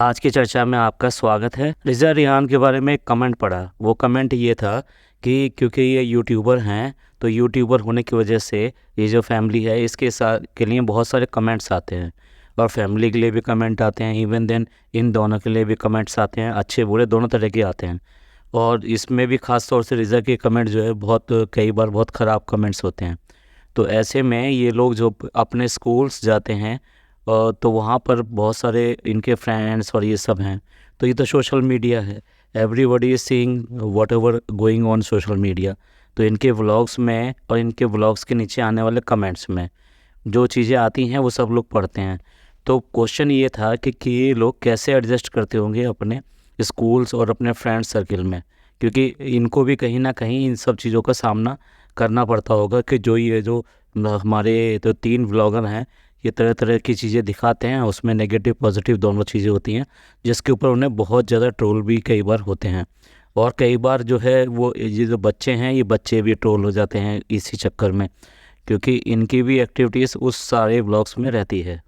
आज की चर्चा में आपका स्वागत है। रिज़ा रिहान के बारे में एक कमेंट पढ़ा। वो कमेंट ये था कि क्योंकि ये यूट्यूबर हैं, तो यूट्यूबर होने की वजह से ये जो फैमिली है इसके साथ के लिए बहुत सारे कमेंट्स आते हैं और फैमिली के लिए भी कमेंट आते हैं। इवन देन इन दोनों के लिए भी कमेंट्स आते हैं, अच्छे बुरे दोनों तरह के आते हैं। और इसमें भी ख़ास तौर से रिज़ा के कमेंट जो है बहुत कई बार बहुत ख़राब कमेंट्स होते हैं। तो ऐसे में ये लोग जो अपने स्कूल्स जाते हैं तो वहाँ पर बहुत सारे इनके फ्रेंड्स और ये सब हैं। तो ये तो सोशल मीडिया है, everybody is seeing what ever going on social media. तो इनके व्लॉग्स में और इनके व्लॉग्स के नीचे आने वाले कमेंट्स में जो चीज़ें आती हैं वो सब लोग पढ़ते हैं। तो क्वेश्चन ये था कि ये लोग कैसे एडजस्ट करते होंगे अपने स्कूल्स और अपने फ्रेंड सर्किल में, क्योंकि इनको भी कहीं ना कहीं इन सब चीज़ों का सामना करना पड़ता होगा कि जो हमारे तो 3 व्लॉगर हैं, ये तरह तरह की चीज़ें दिखाते हैं, उसमें नेगेटिव पॉजिटिव दोनों चीज़ें होती हैं, जिसके ऊपर उन्हें बहुत ज़्यादा ट्रोल भी कई बार होते हैं। और कई बार जो है वो ये जो बच्चे हैं ये बच्चे भी ट्रोल हो जाते हैं इसी चक्कर में, क्योंकि इनकी भी एक्टिविटीज़ उस सारे ब्लॉग्स में रहती है।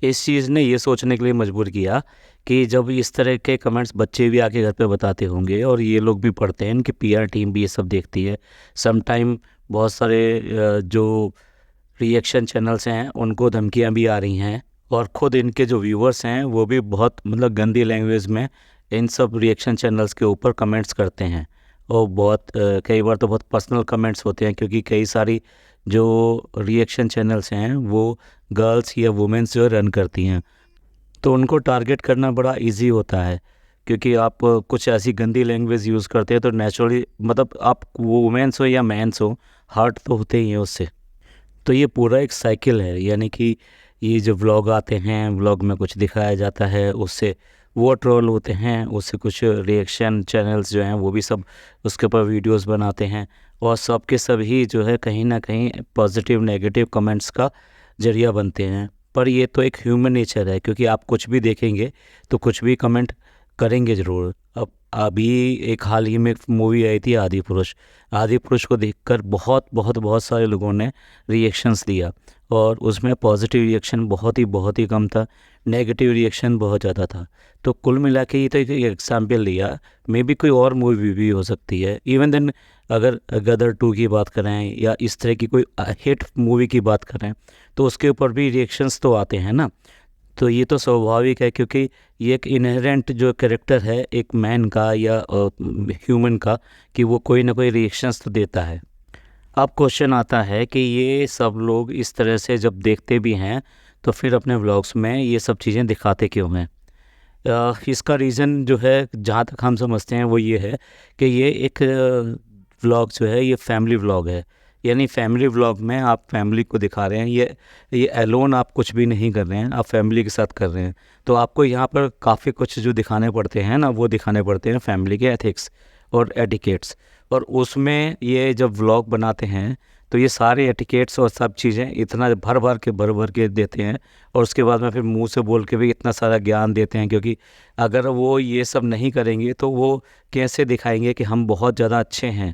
इस चीज़ ने ये सोचने के लिए मजबूर किया कि जब इस तरह के कमेंट्स बच्चे भी आके घर पे बताते होंगे और ये लोग भी पढ़ते हैं, इनकी पीआर टीम भी ये सब देखती है। सम टाइम बहुत सारे जो रिएक्शन चैनल्स हैं उनको धमकियां भी आ रही हैं और ख़ुद इनके जो व्यूवर्स हैं वो भी बहुत मतलब गंदी लैंग्वेज में इन सब रिएक्शन चैनल्स के ऊपर कमेंट्स करते हैं। और बहुत कई बार तो बहुत पर्सनल कमेंट्स होते हैं, क्योंकि कई सारी जो रिएक्शन चैनल्स हैं वो गर्ल्स या वुमेन्स जो रन करती हैं, तो उनको टारगेट करना बड़ा इजी होता है, क्योंकि आप कुछ ऐसी गंदी लैंग्वेज यूज़ करते हैं तो नेचुरली मतलब आप वुमेन्स हो या मैंस हो, हर्ट तो होते ही हैं उससे। तो ये पूरा एक साइकिल है, यानी कि ये जो व्लॉग आते हैं, व्लॉग में कुछ दिखाया जाता है, उससे वो ट्रोल होते हैं, उससे कुछ रिएक्शन चैनल्स जो हैं वो भी सब उसके ऊपर वीडियोस बनाते हैं और सब के सभी जो है कहीं ना कहीं पॉजिटिव नेगेटिव कमेंट्स का ज़रिया बनते हैं। पर ये तो एक ह्यूमन नेचर है, क्योंकि आप कुछ भी देखेंगे तो कुछ भी कमेंट करेंगे ज़रूर। अब अभी एक हाल ही में एक मूवी आई थी आदि पुरुष। आदि पुरुष को देखकर बहुत बहुत बहुत सारे लोगों ने रिएक्शंस दिया और उसमें पॉजिटिव रिएक्शन बहुत ही कम था, नेगेटिव रिएक्शन बहुत ज़्यादा था। तो कुल मिला के ये तो एक एग्जाम्पल लिया, मे बी कोई और मूवी भी हो सकती है। इवन देन अगर गदर 2 की बात करें या इस तरह की कोई हिट मूवी की बात करें तो उसके ऊपर भी रिएक्शंस तो आते हैं ना। तो ये तो स्वाभाविक है, क्योंकि ये एक इनहेरेंट जो कैरेक्टर है एक मैन का या ह्यूमन का, कि वो कोई ना कोई रिएक्शंस तो देता है। अब क्वेश्चन आता है कि ये सब लोग इस तरह से जब देखते भी हैं तो फिर अपने व्लॉग्स में ये सब चीज़ें दिखाते क्यों हैं? इसका रीज़न जो है जहाँ तक हम समझते हैं वो ये है कि ये एक व्लॉग जो है ये फैमिली व्लॉग है। यानी फैमिली व्लॉग में आप फैमिली को दिखा रहे हैं, ये एलोन आप कुछ भी नहीं कर रहे हैं, आप फैमिली के साथ कर रहे हैं। तो आपको यहाँ पर काफ़ी कुछ जो दिखाने पड़ते हैं ना, वो दिखाने पड़ते हैं फैमिली के एथिक्स और एटिकेट्स। और उसमें ये जब व्लॉग बनाते हैं तो ये सारे एटिकेट्स और सब चीज़ें इतना भर भर के देते हैं और उसके बाद में फिर मुंह से बोल के भी इतना सारा ज्ञान देते हैं, क्योंकि अगर वो ये सब नहीं करेंगे तो वो कैसे दिखाएंगे कि हम बहुत ज़्यादा अच्छे हैं।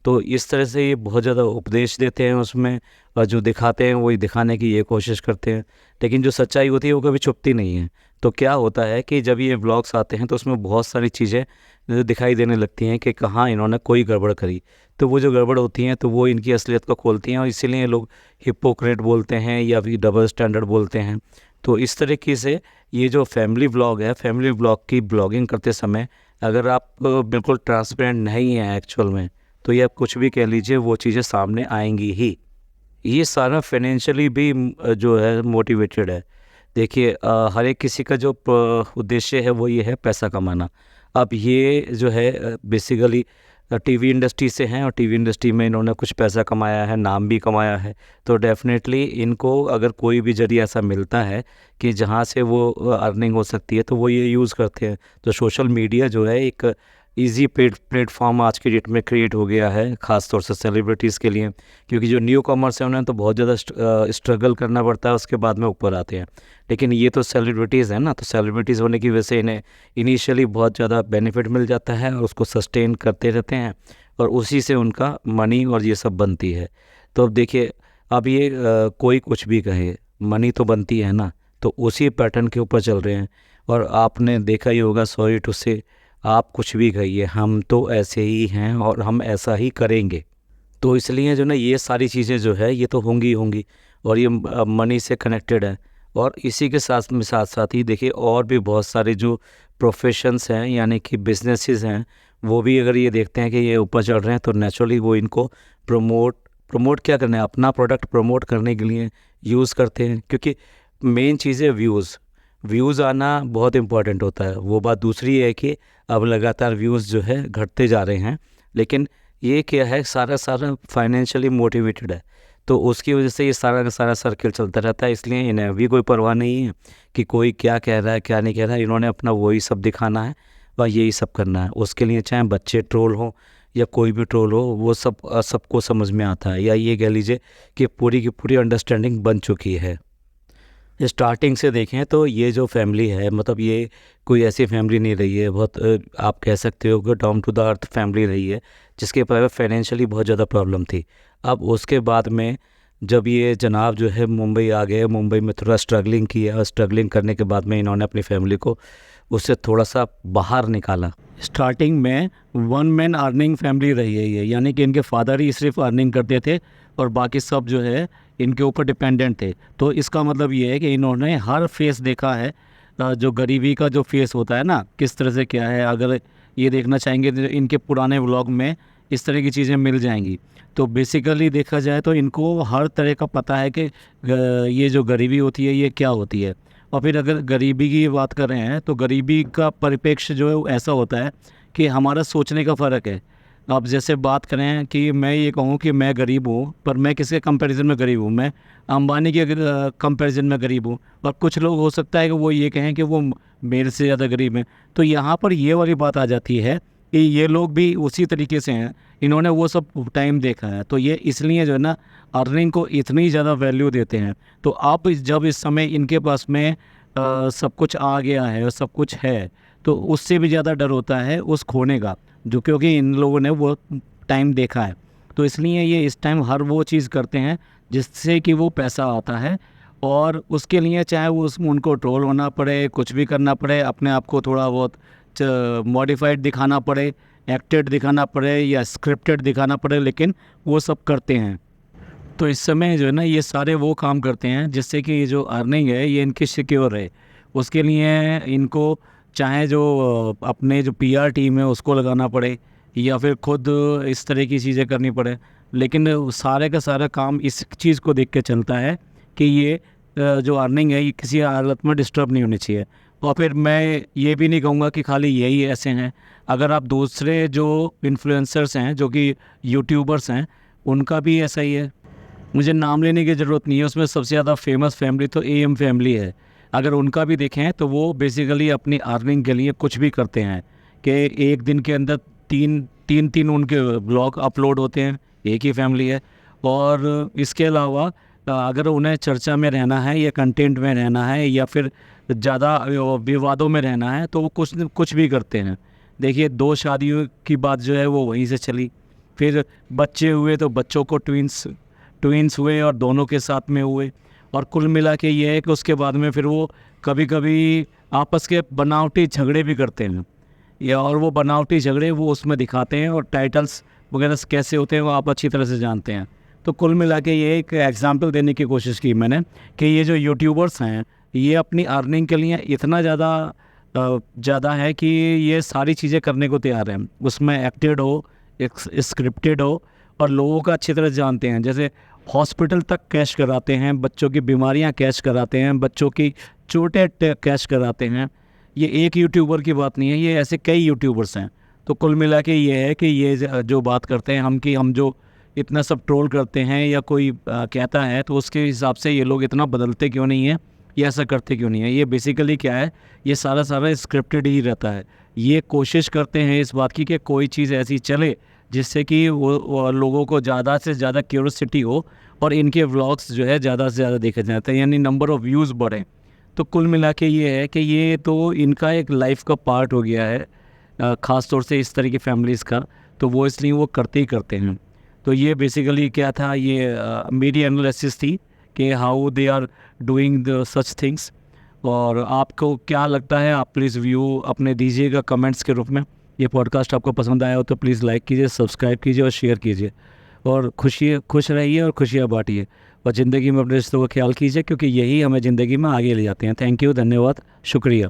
तो इस तरह से ये बहुत ज़्यादा उपदेश देते हैं उसमें, और जो दिखाते हैं वही दिखाने की ये कोशिश करते हैं, लेकिन जो सच्चाई होती है वो कभी छुपती नहीं है। तो क्या होता है कि जब ये व्लॉग्स आते हैं तो उसमें बहुत सारी चीज़ें दिखाई देने लगती हैं कि कहाँ इन्होंने कोई गड़बड़ करी। तो वो जो गड़बड़ होती हैं तो वो इनकी असलियत को खोलती हैं और इसीलिए लोग हिपोक्रेट बोलते हैं या फिर डबल स्टैंडर्ड बोलते हैं। तो इस तरीके से ये जो फैमिली व्लॉग है, फैमिली व्लॉग की ब्लॉगिंग करते समय अगर आप बिल्कुल ट्रांसपेरेंट नहीं हैं एक्चुअल में, तो ये आप कुछ भी कह लीजिए वो चीज़ें सामने आएंगी ही। ये सारा फाइनेंशियली भी जो है मोटिवेटेड है। देखिए हर एक किसी का जो उद्देश्य है वो ये है पैसा कमाना। अब ये जो है बेसिकली टीवी इंडस्ट्री से हैं और टीवी इंडस्ट्री में इन्होंने कुछ पैसा कमाया है, नाम भी कमाया है। तो डेफ़िनेटली इनको अगर कोई भी ज़रिया ऐसा मिलता है कि जहाँ से वो अर्निंग हो सकती है तो वो ये यूज़ करते हैं। तो सोशल मीडिया जो है एक ईज़ी प्लेटफॉर्म आज की डेट में क्रिएट हो गया है, ख़ास तौर से सेलिब्रिटीज़ के लिए, क्योंकि जो न्यू कमर्स हैं उन्हें तो बहुत ज़्यादा स्ट्रगल करना पड़ता है, उसके बाद में ऊपर आते हैं। लेकिन ये तो सेलिब्रिटीज़ हैं ना, तो सेलिब्रिटीज़ होने की वजह से इन्हें इनिशियली बहुत ज़्यादा बेनिफिट मिल जाता है और उसको सस्टेन करते रहते हैं और उसी से उनका मनी और ये सब बनती है। तो अब देखिए, अब ये कोई कुछ भी कहे, मनी तो बनती है ना, तो उसी पैटर्न के ऊपर चल रहे हैं। और आपने देखा ही होगा, सॉरी टू से, आप कुछ भी कहिए, हम तो ऐसे ही हैं और हम ऐसा ही करेंगे। तो इसलिए जो ना ये सारी चीज़ें जो है ये तो होंगी ही होंगी, और ये मनी से कनेक्टेड है। और इसी के साथ साथ ही देखिए और भी बहुत सारे जो प्रोफेशंस हैं यानी कि बिजनेसेस हैं, वो भी अगर ये देखते हैं कि ये ऊपर चढ़ रहे हैं तो नेचुरली वो इनको प्रमोट क्या करना है, अपना प्रोडक्ट प्रमोट करने के लिए यूज़ करते हैं। क्योंकि मेन चीज़ है व्यूज़ आना बहुत इम्पॉर्टेंट होता है। वो बात दूसरी है कि अब लगातार व्यूज़ जो है घटते जा रहे हैं, लेकिन ये क्या है, सारा फाइनेंशियली मोटिवेटेड है, तो उसकी वजह से ये सारा का सारा सर्किल चलता रहता है। इसलिए इन्हें भी कोई परवाह नहीं है कि कोई क्या कह रहा है क्या नहीं कह रहा है, इन्होंने अपना वही सब दिखाना है और यही सब करना है। उसके लिए चाहे बच्चे ट्रोल हों या कोई भी ट्रोल हो, वो सबको समझ में आता है, या ये कह लीजिए कि पूरी की पूरी अंडरस्टैंडिंग बन चुकी है। स्टार्टिंग से देखें तो ये जो फैमिली है, मतलब ये कोई ऐसी फैमिली नहीं रही है, बहुत आप कह सकते हो कि down to the earth family रही है, जिसके पास फाइनेंशियली बहुत ज़्यादा प्रॉब्लम थी। अब उसके बाद में जब ये जनाब जो है मुंबई आ गए, मुंबई में थोड़ा स्ट्रगलिंग किया, और स्ट्रगलिंग करने के बाद में इन्होंने अपनी फैमिली को उससे थोड़ा सा बाहर निकाला। स्टार्टिंग में वन मैन अर्निंग फैमिली रही है ये, यानी कि इनके फादर ही सिर्फ अर्निंग करते थे और बाकी सब जो है इनके ऊपर डिपेंडेंट थे। तो इसका मतलब ये है कि इन्होंने हर फेस देखा है, जो गरीबी का जो फेस होता है ना, किस तरह से क्या है। अगर ये देखना चाहेंगे तो इनके पुराने व्लॉग में इस तरह की चीज़ें मिल जाएंगी। तो बेसिकली देखा जाए तो इनको हर तरह का पता है कि ये जो गरीबी होती है ये क्या होती है। और फिर अगर गरीबी की बात कर रहे हैं तो गरीबी का परिप्रेक्ष्य जो है वो ऐसा होता है कि हमारा सोचने का फ़र्क है। आप जैसे बात करें कि मैं ये कहूँ कि मैं गरीब हूँ, पर मैं किसके कंपैरिजन में गरीब हूँ, मैं अंबानी के कंपैरिजन में गरीब हूँ, और कुछ लोग हो सकता है कि वो ये कहें कि वो मेरे से ज़्यादा गरीब हैं। तो यहाँ पर ये वाली बात आ जाती है कि ये लोग भी उसी तरीके से हैं, इन्होंने वो सब टाइम देखा है, तो ये इसलिए जो है ना अर्निंग को इतनी ज़्यादा वैल्यू देते हैं। तो आप जब इस समय इनके पास में सब कुछ आ गया है और सब कुछ है, तो उससे भी ज़्यादा डर होता है उस खोने का, जो क्योंकि इन लोगों ने वो टाइम देखा है। तो इसलिए ये इस टाइम हर वो चीज़ करते हैं जिससे कि वो पैसा आता है, और उसके लिए चाहे वो उनको ट्रोल होना पड़े, कुछ भी करना पड़े, अपने आप को थोड़ा बहुत मॉडिफाइड दिखाना पड़े, एक्टेड दिखाना पड़े या स्क्रिप्टेड दिखाना पड़े, लेकिन वो सब करते हैं। तो इस समय जो है ना ये सारे वो काम करते हैं जिससे कि ये जो अर्निंग है ये इनकी सिक्योर है। उसके लिए इनको चाहे जो अपने जो पीआर टीम है उसको लगाना पड़े, या फिर खुद इस तरह की चीज़ें करनी पड़े, लेकिन सारे का सारा काम इस चीज़ को देख के चलता है कि ये जो अर्निंग है ये किसी हालत में डिस्टर्ब नहीं होनी चाहिए। और फिर मैं ये भी नहीं कहूँगा कि खाली यही ऐसे हैं, अगर आप दूसरे जो इन्फ्लुएंसर्स हैं जो कि यूट्यूबर्स हैं उनका भी ऐसा ही है। मुझे नाम लेने की ज़रूरत नहीं है, उसमें सबसे ज़्यादा फेमस फैमिली तो एएम फैमिली है। अगर उनका भी देखें तो वो बेसिकली अपनी अर्निंग के लिए कुछ भी करते हैं कि एक दिन के अंदर तीन उनके ब्लॉग अपलोड होते हैं, एक ही फैमिली है। और इसके अलावा अगर उन्हें चर्चा में रहना है या कंटेंट में रहना है या फिर ज़्यादा विवादों में रहना है तो वो कुछ भी करते हैं। देखिए 2 शादियों की बात जो है वो वहीं से चली, फिर बच्चे हुए तो बच्चों को ट्विंस हुए और दोनों के साथ में हुए, और कुल मिला के ये है कि उसके बाद में फिर वो कभी कभी आपस के बनावटी झगड़े भी करते हैं, या और वो बनावटी झगड़े वो उसमें दिखाते हैं, और टाइटल्स वगैरह कैसे होते हैं वो आप अच्छी तरह से जानते हैं। तो कुल मिला के ये एक एग्जांपल देने की कोशिश की मैंने कि ये जो यूट्यूबर्स हैं ये अपनी अर्निंग के लिए इतना ज़्यादा है कि ये सारी चीज़ें करने को तैयार हैं, उसमें एक्टेड हो, स्क्रिप्टेड हो, और लोगों का अच्छी तरह जानते हैं। जैसे हॉस्पिटल तक कैश कराते हैं, बच्चों की बीमारियां कैश कराते हैं, बच्चों की चोटें कैश कराते हैं। ये एक यूट्यूबर की बात नहीं है, ये ऐसे कई यूट्यूबर्स हैं। तो कुल मिला के ये है कि ये जो बात करते हैं हम कि हम जो इतना सब ट्रोल करते हैं या कोई कहता है तो उसके हिसाब से ये लोग इतना बदलते क्यों नहीं है या ऐसा करते क्यों नहीं है, ये बेसिकली क्या है, ये सारा स्क्रिप्टेड ही रहता है। ये कोशिश करते हैं इस बात की कि कोई चीज़ ऐसी चले जिससे कि वो लोगों को ज़्यादा से ज़्यादा क्यूरियोसिटी हो और इनके व्लॉग्स जो है ज़्यादा से ज़्यादा देखे जाते हैं, यानी नंबर ऑफ़ व्यूज़ बढ़ें। तो कुल मिला के ये है कि ये तो इनका एक लाइफ का पार्ट हो गया है, ख़ास तौर से इस तरह की फैमिलीज़ का, तो वो इसलिए वो करते ही करते हैं। तो ये बेसिकली क्या था, ये मेरी एनालिसिस थी कि how they are doing the such things. और आपको क्या लगता है, आप प्लीज़ व्यू अपने दीजिएगा कमेंट्स के रूप में। ये पॉडकास्ट आपको पसंद आया हो तो प्लीज़ लाइक कीजिए, सब्सक्राइब कीजिए और शेयर कीजिए। और खुश रहिए और खुशियाँ बांटिए, और ज़िंदगी में अपने रिश्तों का ख्याल कीजिए, क्योंकि यही हमें ज़िंदगी में आगे ले जाते हैं। थैंक यू, धन्यवाद, शुक्रिया।